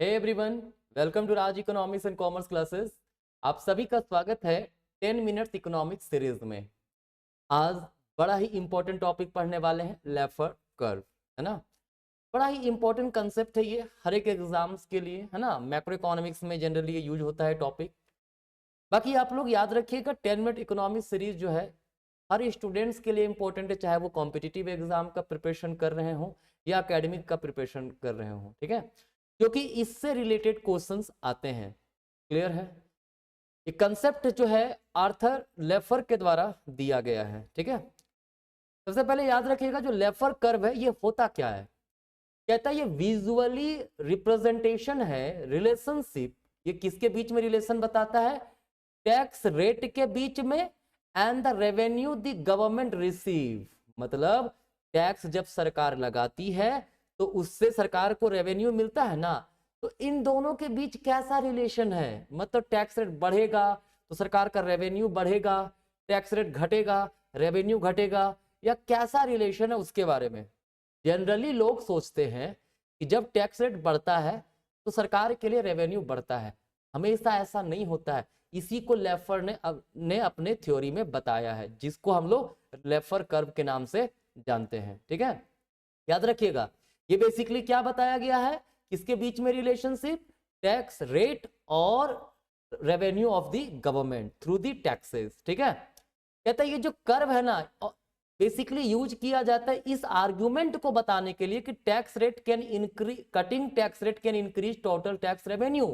Hey everyone, welcome to Raj economics and commerce classes. आप सभी का स्वागत है 10 मिनट्स इकोनॉमिक्स सीरीज में। आज बड़ा ही इंपॉर्टेंट टॉपिक पढ़ने वाले हैं, लेफर कर्व, है ना। बड़ा ही इंपॉर्टेंट कंसेप्ट है ये हर एक एग्जाम्स के लिए, है ना। मैक्रो इकोनॉमिक्स में जनरली ये यूज होता है टॉपिक। बाकी आप लोग याद रखिएगा 10 मिनट इकोनॉमिक्स सीरीज जो है हर स्टूडेंट्स के लिए इंपॉर्टेंट है, चाहे वो कॉम्पिटिटिव एग्जाम का प्रिपरेशन कर रहे हो या एकेडमिक का प्रिपरेशन कर रहे हो, ठीक है, क्योंकि इससे रिलेटेड क्वेश्चंस आते हैं। क्लियर है। ये कंसेप्ट जो है आर्थर लेफर के द्वारा दिया गया है, ठीक है। सबसे पहले याद रखिएगा जो लेफर कर्व है ये होता क्या है। कहता है ये विजुअली रिप्रेजेंटेशन है, रिलेशनशिप। ये किसके बीच में रिलेशन बताता है? टैक्स रेट के बीच में and the revenue the government receive. मतलब टैक्स जब सरकार लगाती है तो उससे सरकार को रेवेन्यू मिलता है ना, तो इन दोनों के बीच कैसा रिलेशन है। मतलब टैक्स रेट बढ़ेगा तो सरकार का रेवेन्यू बढ़ेगा, टैक्स रेट घटेगा रेवेन्यू घटेगा, या कैसा रिलेशन है उसके बारे में। जनरली लोग सोचते हैं कि जब टैक्स रेट बढ़ता है तो सरकार के लिए रेवेन्यू बढ़ता है। हमेशा ऐसा नहीं होता है। इसी को लेफर ने अपने थ्योरी में बताया है, जिसको हम लोग लेफर कर्व के नाम से जानते हैं, ठीक है। याद रखिएगा ये बेसिकली क्या बताया गया है, किसके बीच में रिलेशनशिप? टैक्स रेट और revenue of the government through the taxes, ठीक है। कहता है ये जो कर्व है ना बेसिकली यूज किया जाता है इस आर्गुमेंट को बताने के लिए कि tax rate can increase, cutting tax rate can increase total tax revenue.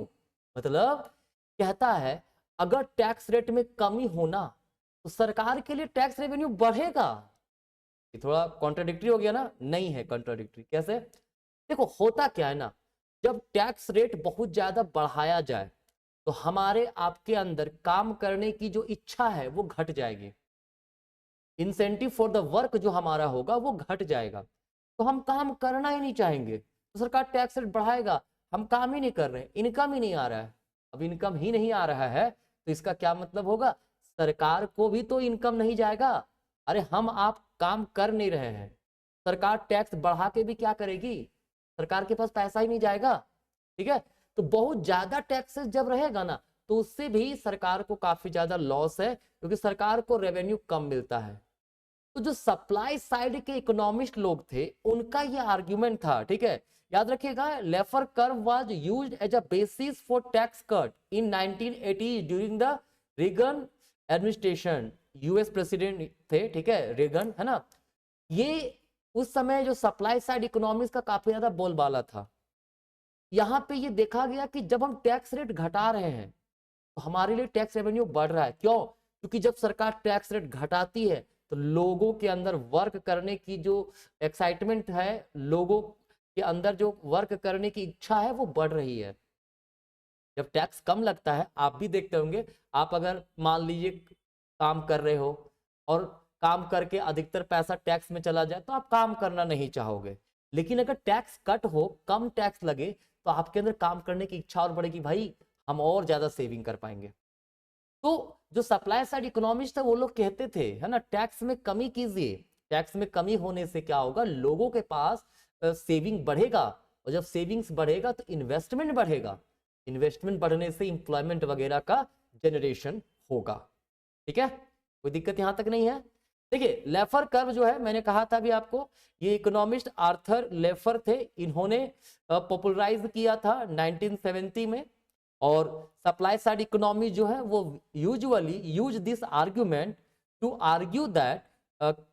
मतलब कहता है अगर टैक्स रेट में कमी होना तो सरकार के लिए टैक्स रेवेन्यू बढ़ेगा। ये थोड़ा कॉन्ट्राडिक्टरी हो गया ना? नहीं है कॉन्ट्राडिक्टरी। कैसे? देखो होता क्या है ना, जब टैक्स रेट बहुत ज्यादा बढ़ाया जाए तो हमारे आपके अंदर काम करने की जो इच्छा है वो घट जाएगी। इंसेंटिव फॉर द वर्क जो हमारा होगा वो घट जाएगा, तो हम काम करना ही नहीं चाहेंगे। तो सरकार टैक्स रेट बढ़ाएगा, हम काम ही नहीं कर रहे, इनकम ही नहीं आ रहा है। अब इनकम ही नहीं आ रहा है तो इसका क्या मतलब होगा? सरकार को भी तो इनकम नहीं जाएगा। अरे हम आप काम कर नहीं रहे हैं, सरकार टैक्स बढ़ा के भी क्या करेगी? सरकार के पास पैसा ही नहीं जाएगा, ठीक है। तो बहुत ज्यादा टैक्सेस जब रहेगा ना तो उससे भी सरकार को काफी ज्यादा लॉस है, क्योंकि सरकार को रेवेन्यू कम मिलता है। तो जो सप्लाई साइड के इकोनॉमिस्ट लोग थे उनका ये आर्ग्यूमेंट था, ठीक है। याद रखिएगा Laffer curve was used as a basis for tax cut in 1980 during the Reagan administration. US president थे, ठीक है, रेगन, है ना। ये उस समय जो सप्लाई साइड इकोनॉमिक्स का काफी ज्यादा बोलबाला था। यहां पे ये देखा गया कि जब हम टैक्स रेट घटा रहे हैं तो हमारे लिए टैक्स रेवेन्यू बढ़ रहा है। क्यों? क्योंकि जब सरकार टैक्स रेट घटाती है तो लोगों के अंदर वर्क करने की जो एक्साइटमेंट है, लोगों के अंदर जो वर्क करने की इच्छा है वो बढ़ रही है। जब टैक्स कम लगता है, आप भी देखते होंगे, आप अगर मान लीजिए काम कर रहे हो और काम करके अधिकतर पैसा टैक्स में चला जाए तो आप काम करना नहीं चाहोगे। लेकिन अगर टैक्स कट हो, कम टैक्स लगे, तो आपके अंदर काम करने की इच्छा और बढ़ेगी, भाई हम और ज्यादा सेविंग कर पाएंगे। तो जो सप्लाई साइड इकोनॉमिस्ट है वो लोग कहते थे, है ना, टैक्स में कमी कीजिए। टैक्स में कमी होने से क्या होगा? लोगों के पास सेविंग बढ़ेगा, और जब सेविंग्स बढ़ेगा तो इन्वेस्टमेंट बढ़ेगा। इन्वेस्टमेंट बढ़ने से इंप्लॉयमेंट वगैरह का जनरेशन होगा, ठीक है। कोई दिक्कत यहां तक नहीं है। देखिए लेफर कर्व जो है, मैंने कहा था अभी आपको, ये इकोनॉमिस्ट आर्थर लेफर थे। इन्होंने पॉपुलराइज किया था 1970 में। और सप्लाई साइड इकोनॉमी जो है वो usually use this argument to argue that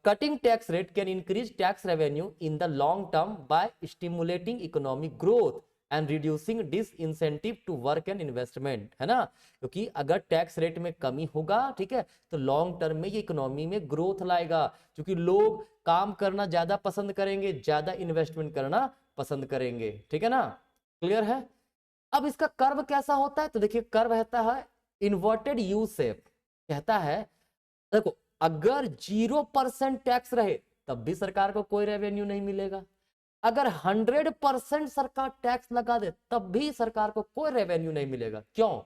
cutting tax rate can increase tax revenue in the long term by stimulating economic growth and reducing disincentive to work and investment, है ना। क्योंकि अगर tax rate में कमी होगा, ठीक है, तो लॉन्ग टर्म में ये इकोनॉमी में ग्रोथ लाएगा, क्योंकि लोग काम करना ज्यादा पसंद करेंगे, ज्यादा इन्वेस्टमेंट करना पसंद करेंगे, ठीक है ना। क्लियर है। अब इसका कर्व कैसा होता है? तो देखिए कर्व रहता है इन्वर्टेड यू शेप। कहता है देखो अगर 0% टैक्स रहे तब भी सरकार को कोई रेवेन्यू नहीं मिलेगा। अगर 100% सरकार टैक्स लगा दे तब भी सरकार को कोई रेवेन्यू नहीं मिलेगा। क्यों?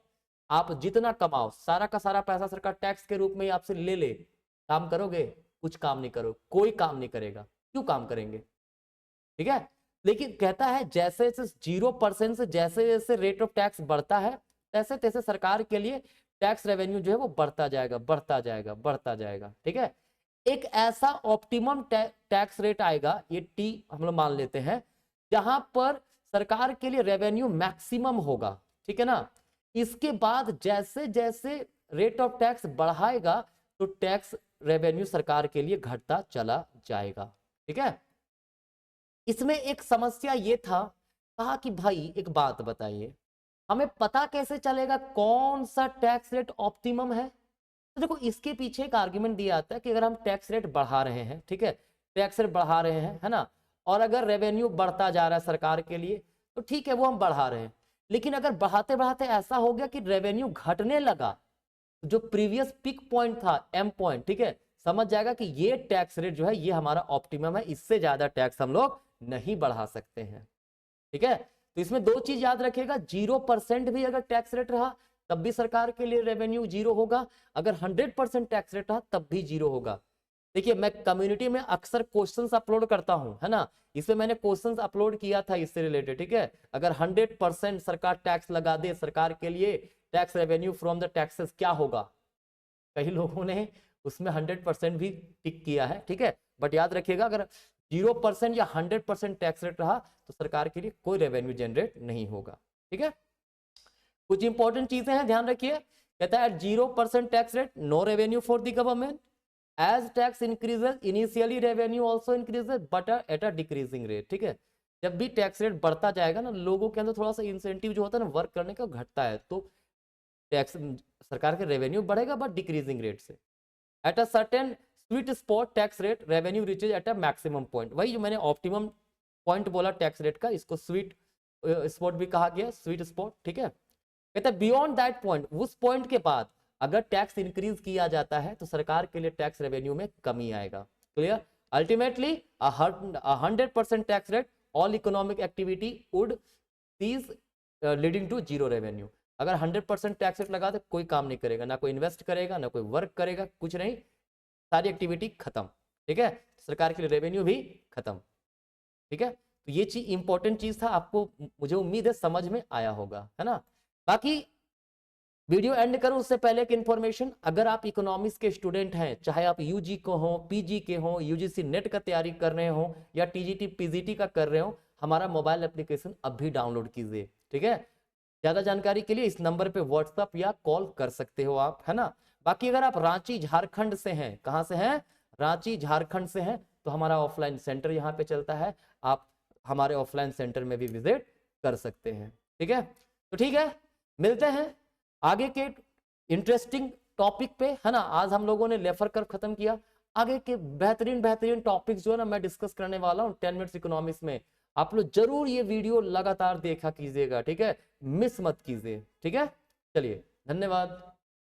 आप जितना कमाओ सारा का सारा पैसा सरकार टैक्स के रूप में आपसे ले ले, काम करोगे? कुछ काम नहीं करो, कोई काम नहीं करेगा। क्यों काम करेंगे? ठीक है। लेकिन कहता है जैसे जैसे 0% से जैसे जैसे रेट ऑफ टैक्स बढ़ता है तैसे तैसे सरकार के लिए टैक्स रेवेन्यू जो है वो बढ़ता जाएगा बढ़ता जाएगा बढ़ता जाएगा। ठीक है, एक ऐसा ऑप्टिमम टैक्स रेट आएगा, ये टी हम लोग मान लेते हैं, जहां पर सरकार के लिए रेवेन्यू मैक्सिमम होगा। ठीक है ना, इसके बाद जैसे जैसे रेट ऑफ टैक्स बढ़ाएगा तो टैक्स रेवेन्यू सरकार के लिए घटता चला जाएगा। ठीक है, इसमें एक समस्या ये था, कहा कि भाई एक बात बताइए, हमें पता कैसे चलेगा कौन सा टैक्स रेट ऑप्टिमम है। तो देखो इसके पीछे एक आर्गुमेंट दिया आता है कि अगर हम टैक्स रेट बढ़ा रहे हैं, ठीक है, टैक्स रेट बढ़ा रहे हैं, है ना, और अगर रेवेन्यू बढ़ता जा रहा है सरकार के लिए तो ठीक है वो हम बढ़ा रहे हैं, लेकिन अगर बढ़ाते बढ़ाते ऐसा हो गया कि रेवेन्यू घटने लगा, जो प्रीवियस पिक पॉइंट था एम पॉइंट, ठीक है, समझ जाएगा कि ये टैक्स रेट जो है ये हमारा ऑप्टिमम है, इससे ज्यादा टैक्स हम लोग नहीं बढ़ा सकते हैं। ठीक है, तो इसमें दो चीज याद रखिएगा, 0% भी अगर टैक्स रेट रहा तब भी सरकार के लिए रेवेन्यू 0 होगा, अगर 100% टैक्स रेट रहा तब भी 0 होगा। देखिए मैं कम्युनिटी में अक्सर क्वेश्चंस अपलोड करता हूं, है ना, इसमें मैंने क्वेश्चंस अपलोड किया था इससे रिलेटेड। ठीक है, अगर 100% सरकार टैक्स लगा दे सरकार के लिए, tax revenue from the taxes क्या होगा, कई लोगों ने उसमें 100% भी टिक किया है। ठीक है, बट याद रखिएगा अगर 0% या 100% टैक्स रेट रहा तो सरकार के लिए कोई रेवेन्यू जनरेट नहीं होगा। ठीक है, कुछ इंपॉर्टेंट चीजें हैं ध्यान रखिए, कहता है 0% tax rate no revenue for the government, as tax increases initially revenue also increases but at a decreasing rate. ठीक है, जब भी टैक्स रेट बढ़ता जाएगा ना, लोगों के अंदर थोड़ा सा इंसेंटिव जो होता है ना वर्क करने का घटता है, तो टैक्स सरकार का रेवेन्यू बढ़ेगा बट डिक्रीजिंग रेट से। At a certain sweet spot tax rate revenue reaches at a maximum point, वही जो मैंने ऑप्टिमम पॉइंट बोला टैक्स रेट का, इसको स्वीट स्पॉट भी कहा गया, स्वीट स्पॉट। ठीक है, कहता है बियॉन्ड दैट पॉइंट, उस पॉइंट के बाद अगर टैक्स इंक्रीज किया जाता है तो सरकार के लिए टैक्स रेवेन्यू में कमी आएगा। Clear, ultimately 100% tax rate all economic activity would cease leading to 0 revenue. अगर 100% टैक्स रेट लगा दे कोई काम नहीं करेगा, ना कोई इन्वेस्ट करेगा ना कोई वर्क करेगा, कुछ नहीं, सारी एक्टिविटी खत्म। ठीक है, सरकार के लिए रेवेन्यू भी खत्म। ठीक है, तो ये चीज इंपॉर्टेंट चीज था, आपको मुझे उम्मीद है समझ में आया होगा, है ना। बाकी वीडियो एंड करूं उससे पहले एक इंफॉर्मेशन, अगर आप इकोनॉमिक्स के स्टूडेंट हैं, चाहे आप यूजी को हो, पीजी के हो, यूजीसी नेट का तैयारी कर रहे हो या टीजीटी पीजीटी का कर रहे हो, हमारा मोबाइल एप्लीकेशन अभी डाउनलोड कीजिए। ठीक है, ज्यादा जानकारी के लिए इस नंबर पे व्हाट्सएप या कॉल कर सकते हो आप, है ना। बाकी अगर आप रांची झारखंड से हैं, कहां से हैं, रांची झारखंड से हैं, तो हमारा ऑफलाइन सेंटर यहाँ पे चलता है, आप हमारे ऑफलाइन सेंटर में भी विजिट कर सकते हैं। ठीक है, तो ठीक है, मिलते हैं आगे के इंटरेस्टिंग टॉपिक पे, है ना। आज हम लोगों ने लेफर कर्व खत्म किया, आगे के बेहतरीन बेहतरीन टॉपिक्स जो है ना मैं डिस्कस करने वाला हूँ 10 मिनट्स इकोनॉमिक्स में। आप लोग जरूर ये वीडियो लगातार देखा कीजिएगा, ठीक है, मिस मत कीजिए। ठीक है, चलिए धन्यवाद।